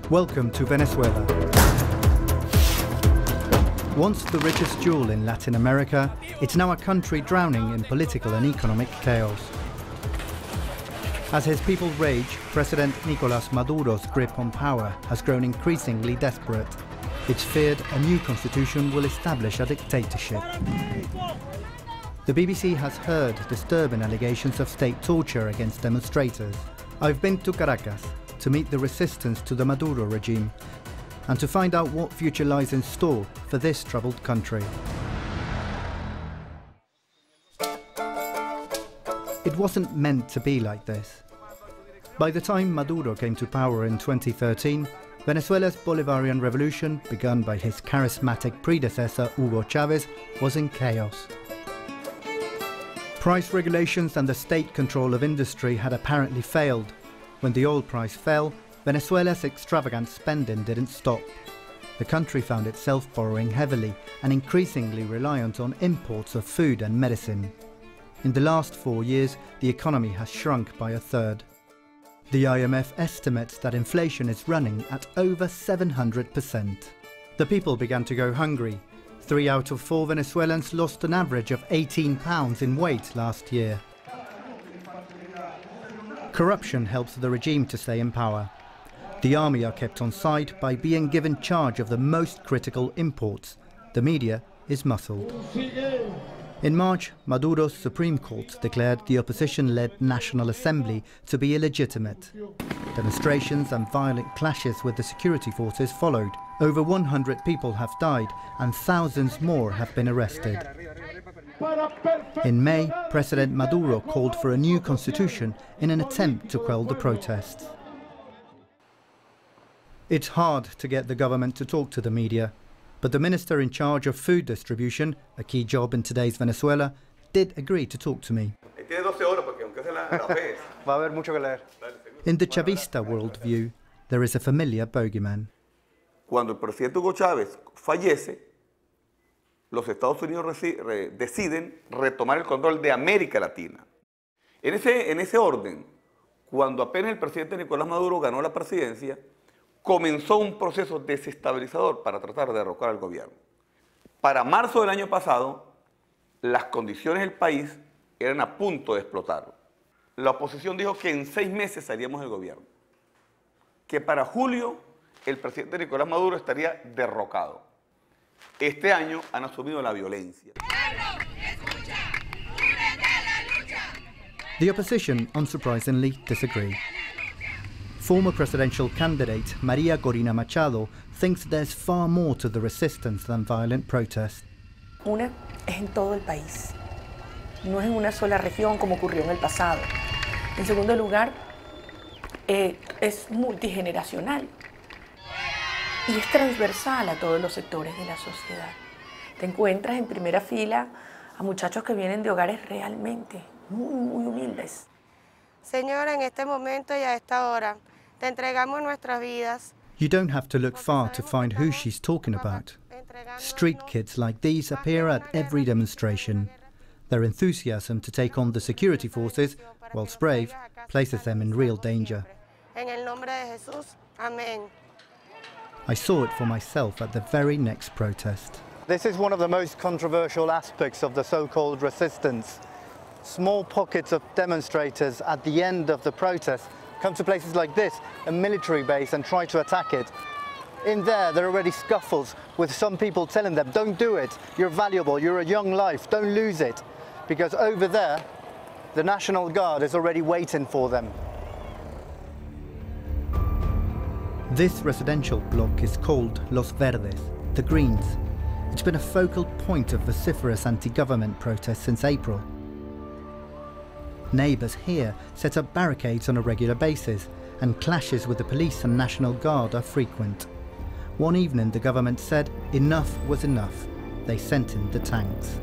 Welcome to Venezuela. Once the richest jewel in Latin America, it's now a country drowning in political and economic chaos. As his people rage, President Nicolás Maduro's grip on power has grown increasingly desperate. It's feared a new constitution will establish a dictatorship. The BBC has heard disturbing allegations of state torture against demonstrators. I've been to Caracas to meet the resistance to the Maduro regime and to find out what future lies in store for this troubled country. It wasn't meant to be like this. By the time Maduro came to power in 2013, Venezuela's Bolivarian revolution, begun by his charismatic predecessor Hugo Chavez, was in chaos. Price regulations and the state control of industry had apparently failed. When the oil price fell, Venezuela's extravagant spending didn't stop. The country found itself borrowing heavily and increasingly reliant on imports of food and medicine. In the last 4 years, the economy has shrunk by a third. The IMF estimates that inflation is running at over 700%. The people began to go hungry. 3 out of 4 Venezuelans lost an average of 18 pounds in weight last year. Corruption helps the regime to stay in power. The army are kept on side by being given charge of the most critical imports. The media is muscled. In March, Maduro's Supreme Court declared the opposition-led National Assembly to be illegitimate. Demonstrations and violent clashes with the security forces followed. Over 100 people have died and thousands more have been arrested. In May, President Maduro called for a new constitution in an attempt to quell the protests. It's hard to get the government to talk to the media, but the minister in charge of food distribution, a key job in today's Venezuela, did agree to talk to me. In the Chavista worldview, there is a familiar bogeyman. Cuando el presidente Hugo Chávez fallece, los Estados Unidos deciden retomar el control de América Latina. En ese orden, cuando apenas el presidente Nicolás Maduro ganó la presidencia, comenzó un proceso desestabilizador para tratar de derrocar al gobierno. Para marzo del año pasado, las condiciones del país eran a punto de explotar. La oposición dijo que en 6 meses salíamos del gobierno, que para julio el presidente Nicolás Maduro estaría derrocado. Este año han asumido la violencia. The opposition, unsurprisingly, disagree. Former presidential candidate María Corina Machado thinks there's far more to the resistance than violent protest. Una es en todo el país, no es en una sola región como ocurrió en el pasado. En segundo lugar, es multigeneracional y es transversal a todos los sectores de la sociedad. Te encuentras en primera fila a muchachos que vienen de hogares realmente muy humildes. Señora, en este momento y a esta hora, te entregamos nuestras vidas. You don't have to look far to find who she's talking about. Street kids like these appear at every demonstration. Their enthusiasm to take on the security forces, whilst brave, places them in real danger. En el nombre de Jesús, amén. I saw it for myself at the very next protest. This is one of the most controversial aspects of the so-called resistance. Small pockets of demonstrators at the end of the protest come to places like this, a military base, and try to attack it. In there are already scuffles with some people telling them, don't do it, you're valuable, you're a young life, don't lose it. Because over there, the National Guard is already waiting for them. This residential block is called Los Verdes, the Greens. It's been a focal point of vociferous anti-government protests since April. Neighbours here set up barricades on a regular basis, and clashes with the police and National Guard are frequent. One evening the government said enough was enough. They sent in the tanks.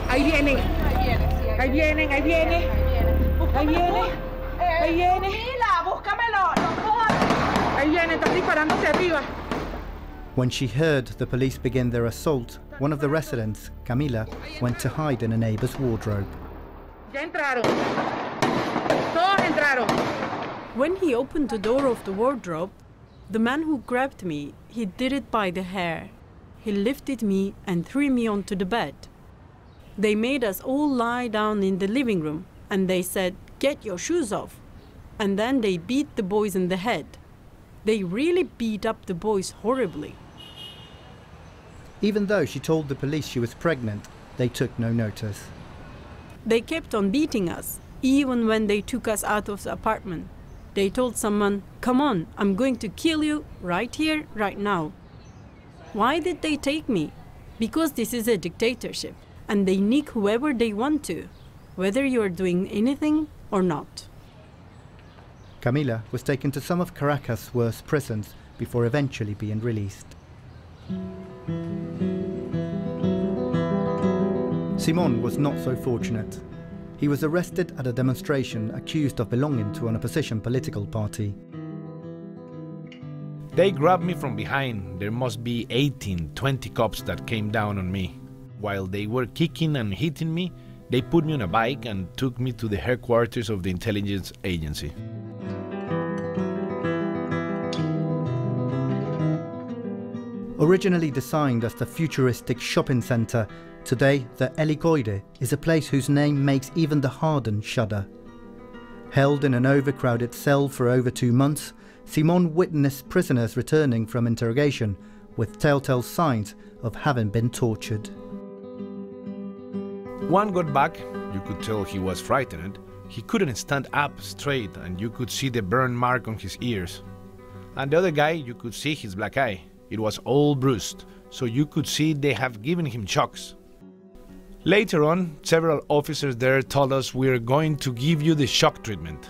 Ahí vienen, ahí vienen, ahí viene, ahí viene, ahí viene. Búscamelo, ahí viene, están disparando hacia arriba. When she heard the police begin their assault, one of the residents, Camila, went to hide in a neighbor's wardrobe. When he opened the door of the wardrobe, the man who grabbed me, he did it by the hair. He lifted me and threw me onto the bed. They made us all lie down in the living room and they said, "Get your shoes off." And then they beat the boys in the head. They really beat up the boys horribly. Even though she told the police she was pregnant, they took no notice. They kept on beating us, even when they took us out of the apartment. They told someone, "Come on, I'm going to kill you right here, right now." Why did they take me? Because this is a dictatorship, and they nick whoever they want to, whether you're doing anything or not. Camila was taken to some of Caracas' worst prisons before eventually being released. Simón was not so fortunate. He was arrested at a demonstration accused of belonging to an opposition political party. They grabbed me from behind. There must be 18, 20 cops that came down on me. While they were kicking and hitting me, they put me on a bike and took me to the headquarters of the intelligence agency. Originally designed as the futuristic shopping centre, today the Helicoide is a place whose name makes even the hardened shudder. Held in an overcrowded cell for over 2 months, Simón witnessed prisoners returning from interrogation with telltale signs of having been tortured. One got back, you could tell he was frightened. He couldn't stand up straight and you could see the burn mark on his ears. And the other guy, you could see his black eye. It was all bruised, so you could see they have given him shocks. Later on, several officers there told us we're going to give you the shock treatment.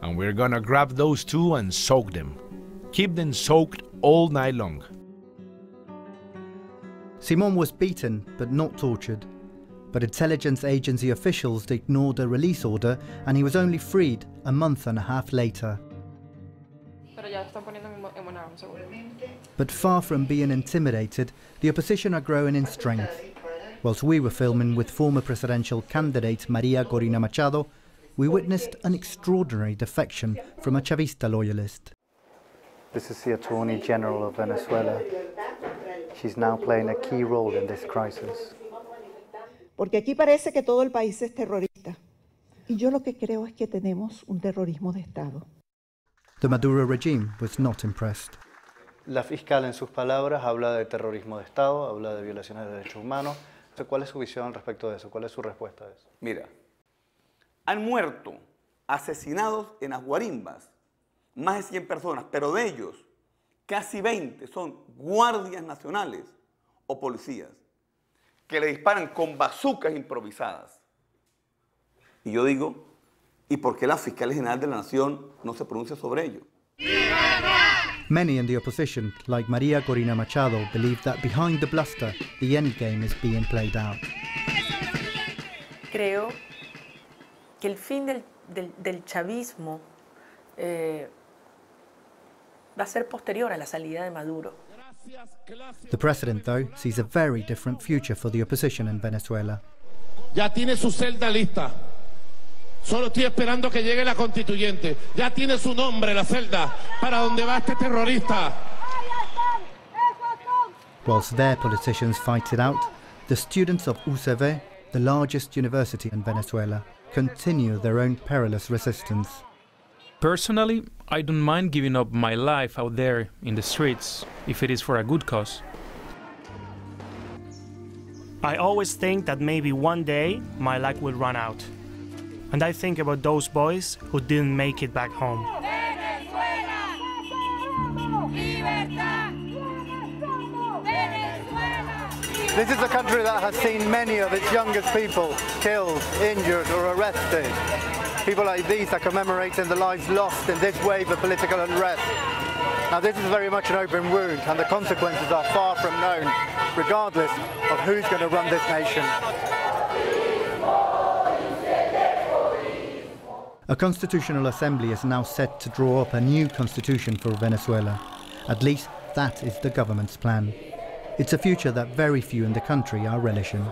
And we're gonna grab those two and soak them. Keep them soaked all night long. Simón was beaten but not tortured. But intelligence agency officials ignored a release order and he was only freed a month and a half later. But far from being intimidated, the opposition are growing in strength. Whilst we were filming with former presidential candidate Corina Machado, we witnessed an extraordinary defection from a Chavista loyalist. This is the Attorney General of Venezuela. She's now playing a key role in this crisis. Porque aquí parece que todo el país es terrorista. Y yo lo que creo es que tenemos un terrorismo de Estado. The Maduro regime was not impressed. La fiscal en sus palabras habla de terrorismo de Estado, habla de violaciones de derechos humanos. ¿Cuál es su visión al respecto de eso? ¿Cuál es su respuesta a eso? Mira, han muerto, asesinados en las guarimbas, más de 100 personas, pero de ellos, casi 20 son guardias nacionales o policías que le disparan con bazucas improvisadas. Y yo digo, ¿y por qué la fiscal general de la Nación no se pronuncia sobre ello? Many in the opposition, like Corina Machado, believe that behind the bluster, the endgame is being played out. Creo que el fin del chavismo va a ser posterior a la salida de Maduro. The president, though, sees a very different future for the opposition in Venezuela. Ya tiene su celda lista. Solo estoy esperando que llegue la constituyente. Ya tiene su nombre la celda para donde va este terrorista. Whilst their politicians fight it out, the students of UCV, the largest university in Venezuela, continue their own perilous resistance. Personally, I don't mind giving up my life out there in the streets if it is for a good cause. I always think that maybe one day my light will run out. And I think about those boys who didn't make it back home. This is a country that has seen many of its youngest people killed, injured or arrested. People like these are commemorating the lives lost in this wave of political unrest. Now this is very much an open wound and the consequences are far from known, regardless of who's going to run this nation. A constitutional assembly is now set to draw up a new constitution for Venezuela. At least that is the government's plan. It's a future that very few in the country are relishing.